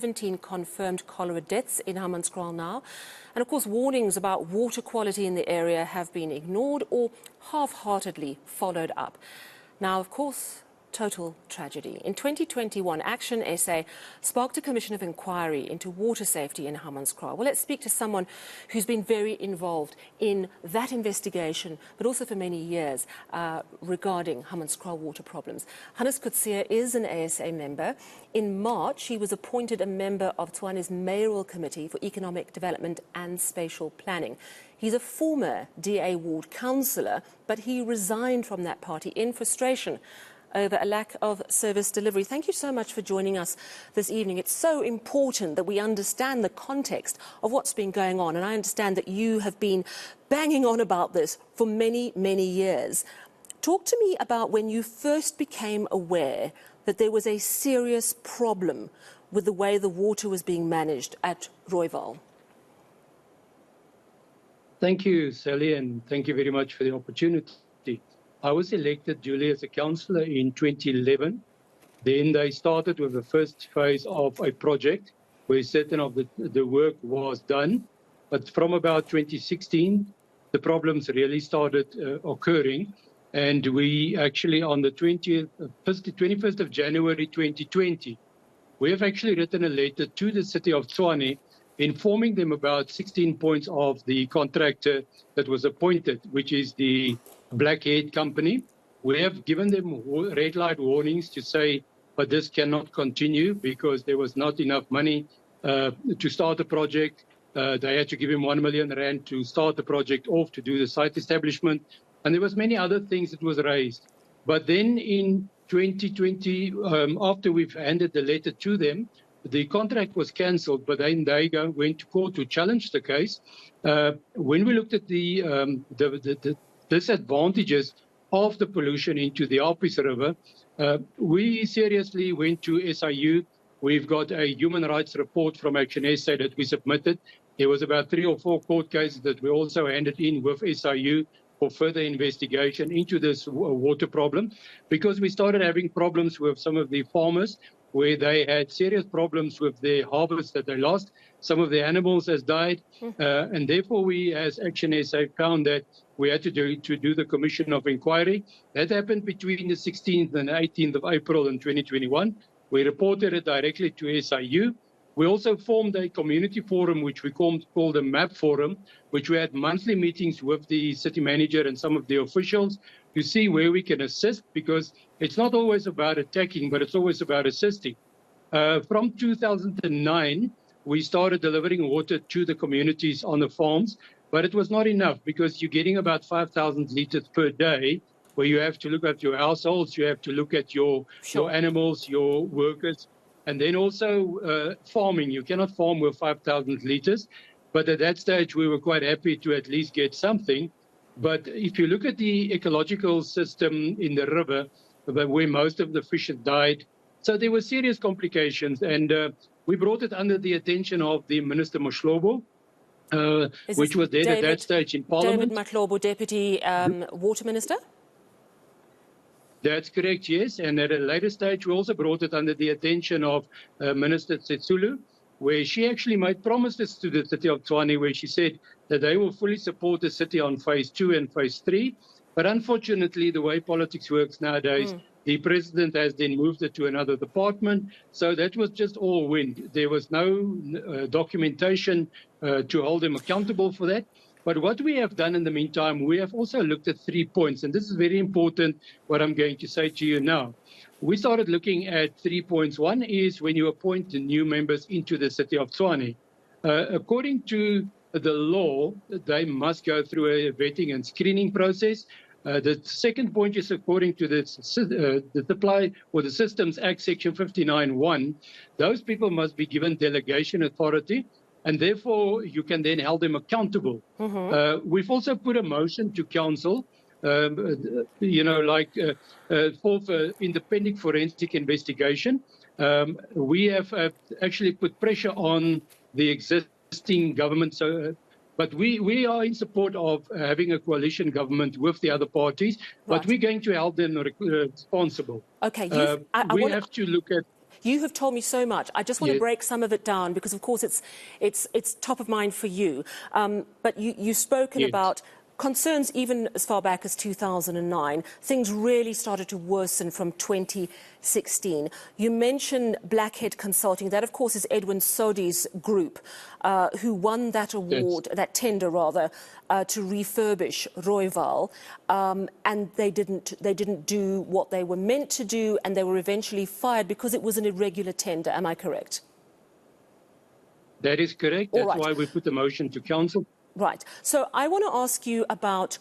17 confirmed cholera deaths in Hammanskraal now. And of course, warnings about water quality in the area have been ignored or half-heartedly followed up. Now, of course, total tragedy. In 2021, Action SA sparked a commission of inquiry into water safety in Hammanskraal. Well, let's speak to someone who's been very involved in that investigation, but also for many years regarding Hammanskraal water problems. Coetzee is an ASA member. In March, he was appointed a member of Tshwane's mayoral committee for economic development and spatial planning. He's a former DA ward councillor, but he resigned from that party in frustration over a lack of service delivery. Thank you so much for joining us this evening. It's so important that we understand the context of what's been going on, and I understand that you have been banging on about this for many, many years. Talk to me about when you first became aware that there was a serious problem with the way the water was being managed at Rooiwal. Thank you, Sally, and thank you very much for the opportunity. I was elected duly as a councillor in 2011. Then they started with the first phase of a project where certain of the work was done. But from about 2016, the problems really started occurring. And we actually, on the 21st of January 2020, we have actually written a letter to the city of Tshwane informing them about 16 points of the contractor that was appointed, which is the Blackhead company. We have given them red light warnings to say, but this cannot continue because there was not enough money to start the project. They had to give him 1 million rand to start the project off, to do the site establishment. And there was many other things that was raised. But then in 2020, after we've handed the letter to them, the contract was cancelled, but then they went to court to challenge the case. When we looked at the disadvantages of the pollution into the Alpes River, we seriously went to SIU. We've got a human rights report from Action SA that we submitted. There was about 3 or 4 court cases that we also handed in with SIU for further investigation into this water problem, because we started having problems with some of the farmers where they had serious problems with their harvest that they lost. Some of the animals has died. And therefore, we as Action SA found that we had to do the commission of inquiry. That happened between the 16th and 18th of April in 2021. We reported it directly to SIU. We also formed a community forum, which we called a MAP forum, which we had monthly meetings with the city manager and some of the officials to see where we can assist, because it's not always about attacking, but it's always about assisting. From 2009, we started delivering water to the communities on the farms, but it was not enough because you're getting about 5,000 litres per day, where you have to look at your households, you have to look at your animals, your workers, and then also farming. You cannot farm with 5,000 litres. But at that stage, we were quite happy to at least get something. But if you look at the ecological system in the river, where most of the fish had died, so there were serious complications. And we brought it under the attention of the Minister Mashlobo, which was then at that stage in Parliament. David Mashlobo, Deputy Water Minister? That's correct, yes. And at a later stage, we also brought it under the attention of Minister Tsetsulu, where she actually made promises to the city of Tshwane, where she said that they will fully support the city on phase 2 and phase 3. But unfortunately, the way politics works nowadays, the president has then moved it to another department. So that was just all wind. There was no documentation to hold them accountable for that. But what we have done in the meantime, we have also looked at 3 points. And this is very important, what I'm going to say to you now. We started looking at 3 points. One is when you appoint the new members into the city of Tshwane. According to the law, they must go through a vetting and screening process. The second point is according to the Supply or the Systems Act, Section 59(1). Those people must be given delegation authority, and therefore you can then hold them accountable. We've also put a motion to council, for independent forensic investigation. We have actually put pressure on the existing government. But we are in support of having a coalition government with the other parties, but we're going to hold them responsible. Okay, we have to look at You have told me so much. I just want to Yes. break some of it down because, of course, it's top of mind for you. But you've spoken Yes. about concerns even as far back as 2009. Things really started to worsen from 2016. You mentioned Blackhead Consulting. That, of course, is Edwin Sodi's group, who won that award, that tender rather, to refurbish Rooiwal, and they didn't do what they were meant to do, and they were eventually fired because it was an irregular tender. Am I correct? That is correct. All That's right. why we put the motion to council. Right. So I want to ask you about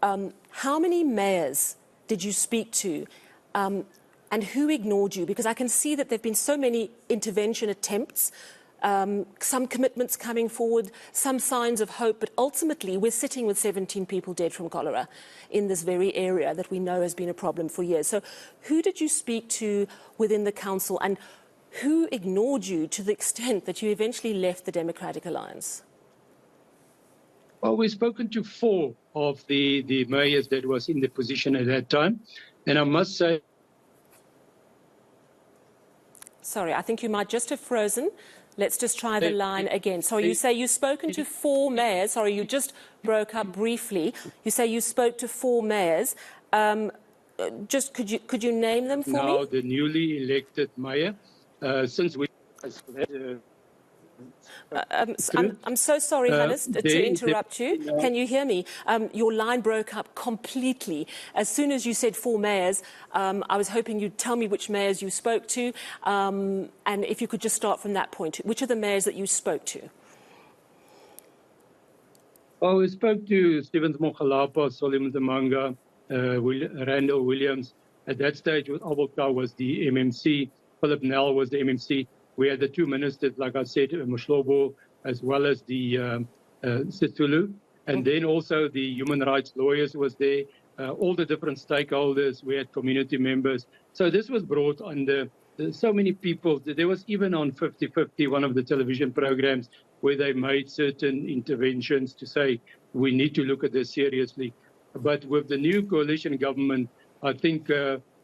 how many mayors did you speak to and who ignored you? Because I can see that there have been so many intervention attempts, some commitments coming forward, some signs of hope, but ultimately we're sitting with 17 people dead from cholera in this very area that we know has been a problem for years. So who did you speak to within the council, and who ignored you to the extent that you eventually left the Democratic Alliance? Well, we've spoken to 4 of the mayors that was in the position at that time. And I must say... Sorry, I think you might just have frozen. Let's just try the line again. Sorry, you say you've spoken to 4 mayors. Sorry, you just broke up briefly. You say you spoke to 4 mayors. Just could you name them for me? Now, the newly elected mayor, since we... I'm so sorry, Hannes, to interrupt you. Can you hear me? Your line broke up completely. As soon as you said 4 mayors, I was hoping you'd tell me which mayors you spoke to, and if you could just start from that point. Which are the mayors that you spoke to? Well, we spoke to Stevens Mogalapa, Solomon Zamanga, Randall Williams. At that stage, Abelka was the MMC, Philip Nell was the MMC. We had the 2 ministers, like I said, Mashlobo, as well as the Sithulu. And then also the human rights lawyers was there, all the different stakeholders. We had community members. So this was brought under so many people. There was even on 50/50, one of the television programs, where they made certain interventions to say, we need to look at this seriously. But with the new coalition government, I think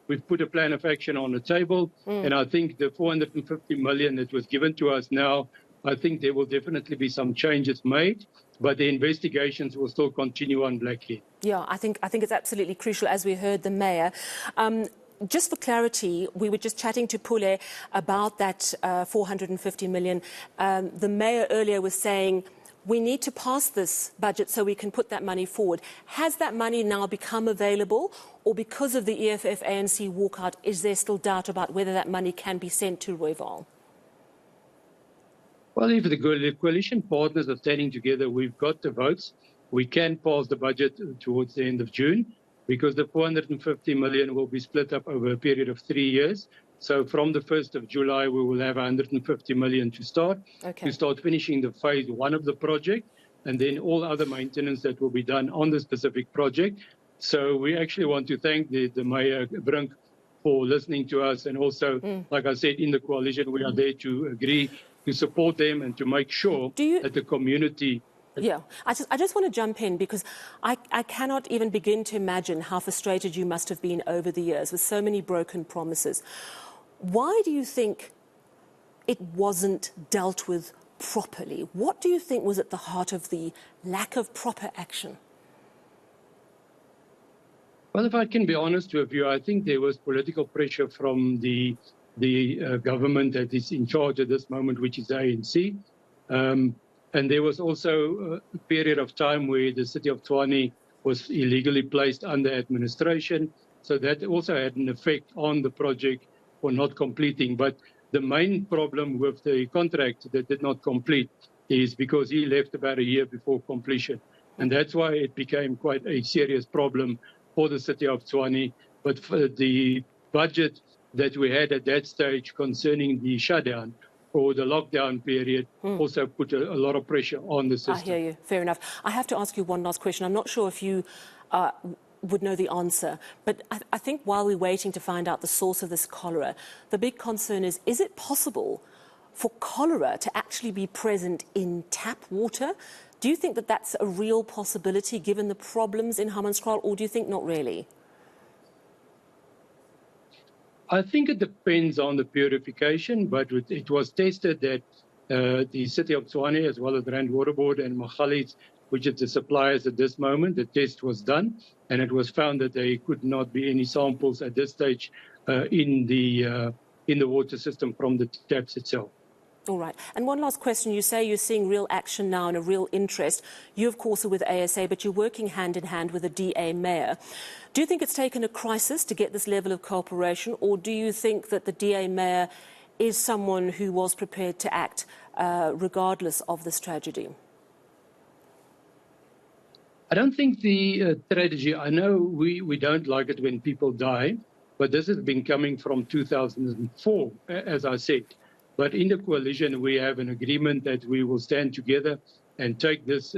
we've put a plan of action on the table. And I think the 450 million that was given to us now, I think there will definitely be some changes made, but the investigations will still continue on Blackhead. Yeah, I think it's absolutely crucial, as we heard the mayor. Just for clarity, we were just chatting to Pule about that 450 million. The mayor earlier was saying, we need to pass this budget so we can put that money forward. Has that money now become available, or because of the EFF ANC walkout, is there still doubt about whether that money can be sent to Rooiwal? Well, if the coalition partners are standing together, we've got the votes. We can pass the budget towards the end of June, because the 450 million will be split up over a period of 3 years. So from the 1st of July, we will have 150 million to start finishing the phase 1 of the project, and then all other maintenance that will be done on the specific project. So we actually want to thank the Mayor Brink for listening to us. And also, like I said, in the coalition, we are there to agree to support them and to make sure that the community... Yeah, I just want to jump in, because I cannot even begin to imagine how frustrated you must have been over the years with so many broken promises. Why do you think it wasn't dealt with properly? What do you think was at the heart of the lack of proper action? Well, if I can be honest with you, I think there was political pressure from the government that is in charge at this moment, which is the ANC. And there was also a period of time where the city of Tshwane was illegally placed under administration. So that also had an effect on the project for not completing. But the main problem with the contract that did not complete is because he left about a year before completion. And that's why it became quite a serious problem for the city of Tshwane. But for the budget that we had at that stage concerning the shutdown or the lockdown period also put a lot of pressure on the system. I hear you. Fair enough. I have to ask you one last question. I'm not sure if you would know the answer, but I think while we're waiting to find out the source of this cholera, the big concern is it possible for cholera to actually be present in tap water? Do you think that that's a real possibility given the problems in Hammanskraal, or do you think not really? I think it depends on the purification, but it was tested that the City of Tshwane, as well as Rand Water Board and Magalies, which is the suppliers at this moment, the test was done, and it was found that there could not be any samples at this stage in the water system from the taps itself. All right. And one last question. You say you're seeing real action now and a real interest. You, of course, are with ASA, but you're working hand in hand with the DA mayor. Do you think it's taken a crisis to get this level of cooperation, or do you think that the DA mayor is someone who was prepared to act regardless of this tragedy? I don't think the tragedy, I know we don't like it when people die, but this has been coming from 2004, as I said. But in the coalition, we have an agreement that we will stand together and take this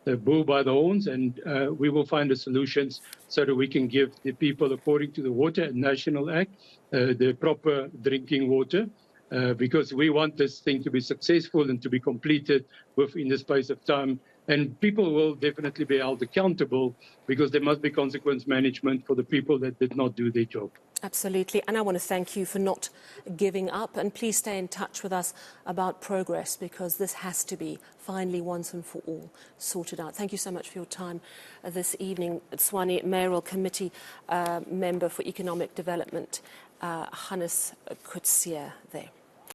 bull by the horns, and we will find the solutions so that we can give the people, according to the Water National Act, the proper drinking water, because we want this thing to be successful and to be completed within the space of time. And people will definitely be held accountable, because there must be consequence management for the people that did not do their job. Absolutely. And I want to thank you for not giving up. And please stay in touch with us about progress, because this has to be finally once and for all sorted out. Thank you so much for your time this evening. Tshwane Mayoral Committee member for Economic Development, Hannes Coetzee there.